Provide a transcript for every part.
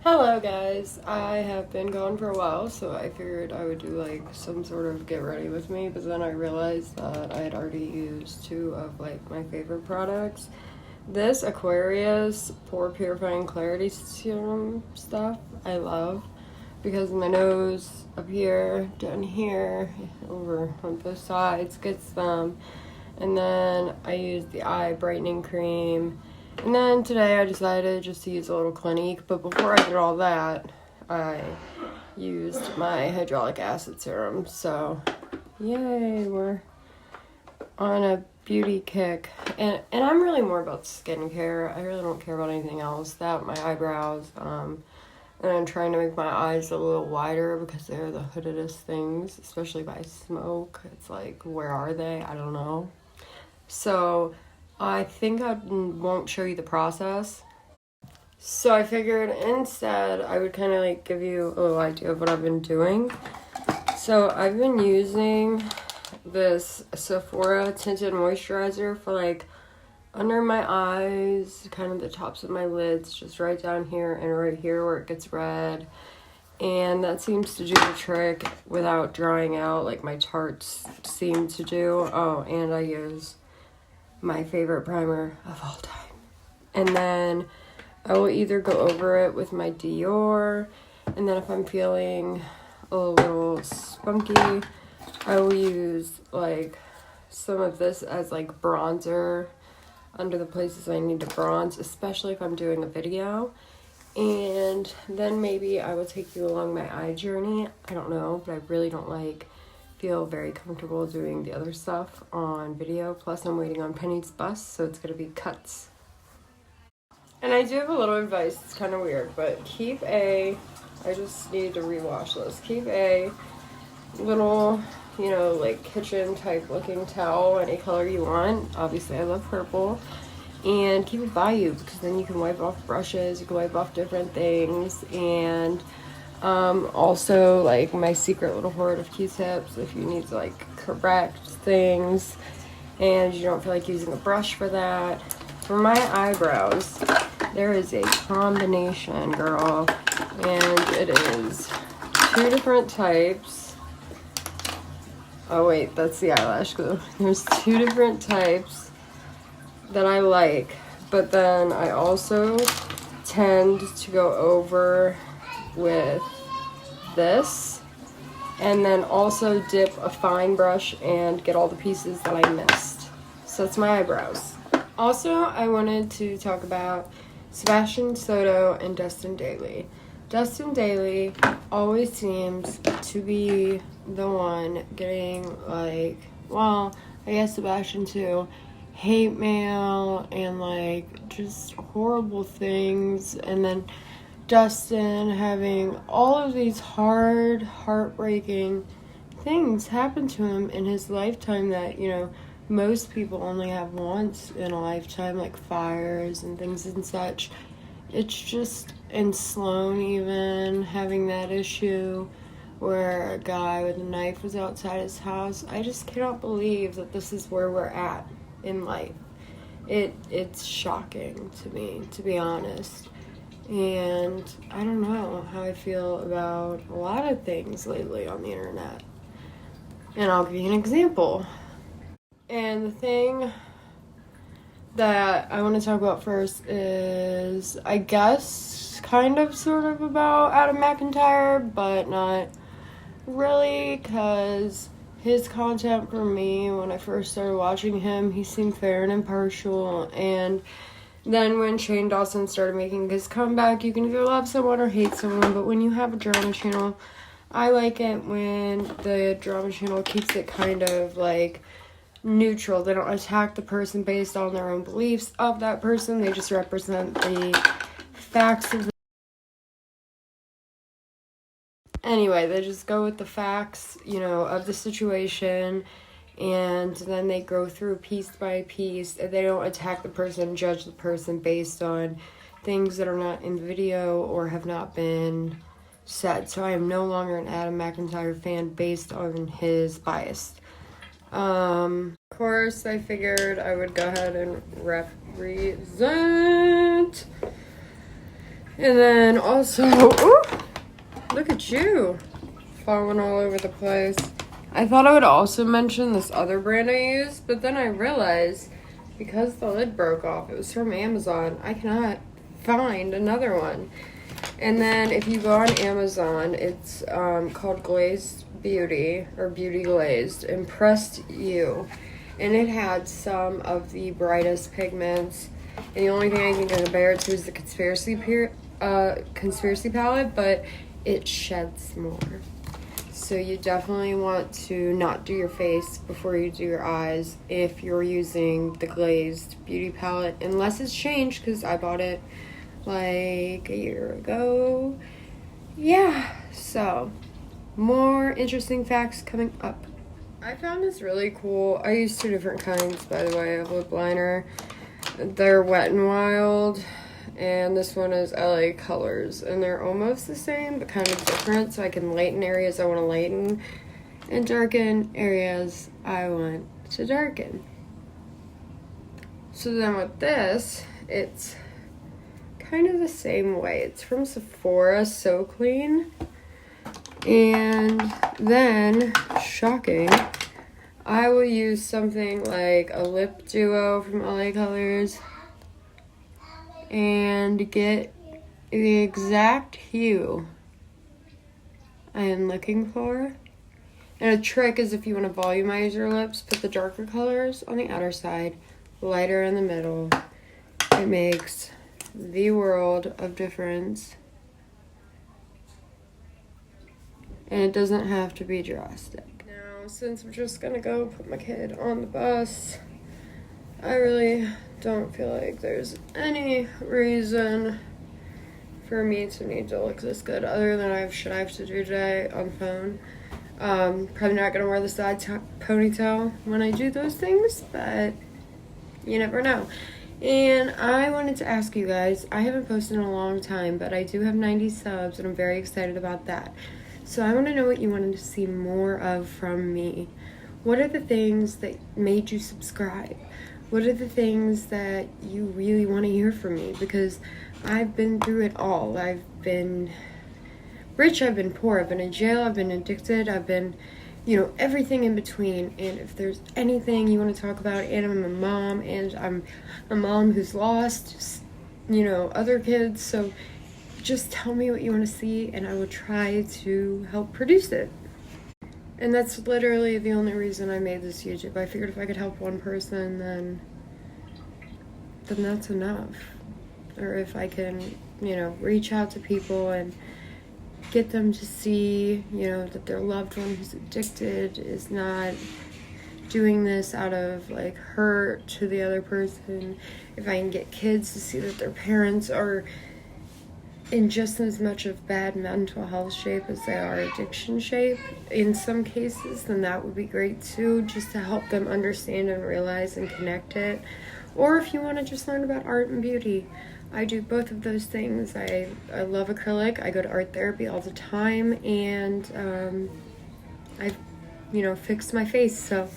Hello guys, I have been gone for a while, so I figured I would do like some sort of get ready with me, but then I realized that I had already used two of like my favorite products. This Aquarius Pore Purifying Clarity Serum stuff I love because my nose up here, down here, over on both sides gets them. And then I used the eye brightening cream. And then today I decided just to use a little Clinique, but before I did all that, I used my hydraulic acid serum. So, yay, we're on a beauty kick. And I'm really more about skincare. I really don't care about anything else. That, my eyebrows, and I'm trying to make my eyes a little wider because they're the hoodedest things, especially by smoke. It's like, where are they? I don't know. So I think I won't show you the process. So I figured instead I would kind of like give you a little idea of what I've been doing. So I've been using this Sephora tinted moisturizer for like under my eyes, kind of the tops of my lids, just right down here and right here where it gets red. And that seems to do the trick without drying out like my tarts seem to do. Oh, and I use my favorite primer of all time. And then I will either go over it with my Dior, and then if I'm feeling a little spunky, I will use like some of this as like bronzer under the places I need to bronze, especially if I'm doing a video. And then maybe I will take you along my eye journey. I don't know, but I really don't feel very comfortable doing the other stuff on video. Plus I'm waiting on Penny's bus, so it's gonna be cuts. And I do have a little advice, it's kind of weird, but I just need to rewash this. Keep a little, like kitchen type looking towel, any color you want. Obviously I love purple. And keep it by you because then you can wipe off brushes, you can wipe off different things, and also like my secret little hoard of Q-tips if you need to like correct things and you don't feel like using a brush for that. For my eyebrows, there is a combination, girl, and it is two different types. Oh wait, that's the eyelash glue. There's two different types that I like, but then I also tend to go over with this and then also dip a fine brush and get all the pieces that I missed. So that's my eyebrows. Also, I wanted to talk about Sebastian Soto and Dustin Daly. Dustin Daly always seems to be the one getting like, well, I guess Sebastian too, hate mail and like just horrible things, and then Dustin having all of these heartbreaking things happen to him in his lifetime that, most people only have once in a lifetime, like fires and things and such. It's just, and Sloan even having that issue where a guy with a knife was outside his house. I just cannot believe that this is where we're at in life. It's shocking to me, to be honest. And I don't know how I feel about a lot of things lately on the internet. And I'll give you an example. And the thing that I want to talk about first is, I guess, kind of sort of about Adam McIntyre, but not really, because his content for me, when I first started watching him, he seemed fair and impartial, and then when Shane Dawson started making his comeback, you can either love someone or hate someone, but when you have a drama channel, I like it when the drama channel keeps it kind of like neutral. They don't attack the person based on their own beliefs of that person. They just represent the facts of the... Anyway, they just go with the facts, of the situation, and then they go through piece by piece, and they don't attack the person, judge the person based on things that are not in the video or have not been said. So I am no longer an Adam McIntyre fan based on his bias. Of course, I figured I would go ahead and represent And then also, ooh, look at you, falling all over the place. I thought I would also mention this other brand I use, but then I realized because the lid broke off, it was from Amazon, I cannot find another one. And then if you go on Amazon, it's called Glazed Beauty, or Beauty Glazed, Impressed You. And it had some of the brightest pigments. And the only thing I can compare it to is the Conspiracy palette, but it sheds more. So you definitely want to not do your face before you do your eyes if you're using the Glazed Beauty palette, unless it's changed, because I bought it like a year ago. Yeah, so more interesting facts coming up. I found this really cool. I use 2 different kinds, by the way, of lip liner. They're Wet n Wild, and this one is LA Colors, and they're almost the same but kind of different, so I can lighten areas I want to lighten and darken areas I want to darken. So then with this, it's kind of the same way. It's from Sephora, So Clean. And then, shocking, I will use something like a lip duo from LA Colors and get the exact hue I am looking for. And a trick is, if you want to volumize your lips, put the darker colors on the outer side, lighter in the middle. It makes the world of difference. And it doesn't have to be drastic. Now, since I'm just gonna go put my kid on the bus, I really don't feel like there's any reason for me to need to look this good, other than I have shit I have to do today on the phone. Probably not gonna wear the side ponytail when I do those things, but you never know. And I wanted to ask you guys, I haven't posted in a long time, but I do have 90 subs, and I'm very excited about that. So I want to know what you wanted to see more of from me. What are the things that made you subscribe? What are the things that you really want to hear from me? Because I've been through it all. I've been rich, I've been poor, I've been in jail, I've been addicted, I've been, everything in between. And if there's anything you want to talk about, and I'm a mom, and I'm a mom who's lost, other kids. So just tell me what you want to see, and I will try to help produce it. And that's literally the only reason I made this YouTube. I figured if I could help one person, then that's enough. Or if I can, reach out to people and get them to see, that their loved one who's addicted is not doing this out of hurt to the other person. If I can get kids to see that their parents are in just as much of bad mental health shape as they are addiction shape in some cases, then that would be great too, just to help them understand and realize and connect it. Or if you want to just learn about art and beauty, I do both of those things. I love acrylic. I go to art therapy all the time, and I've fixed my face. So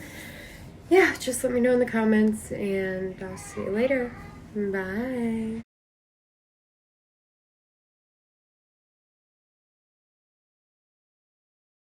yeah, just let me know in the comments, and I'll see you later. Bye.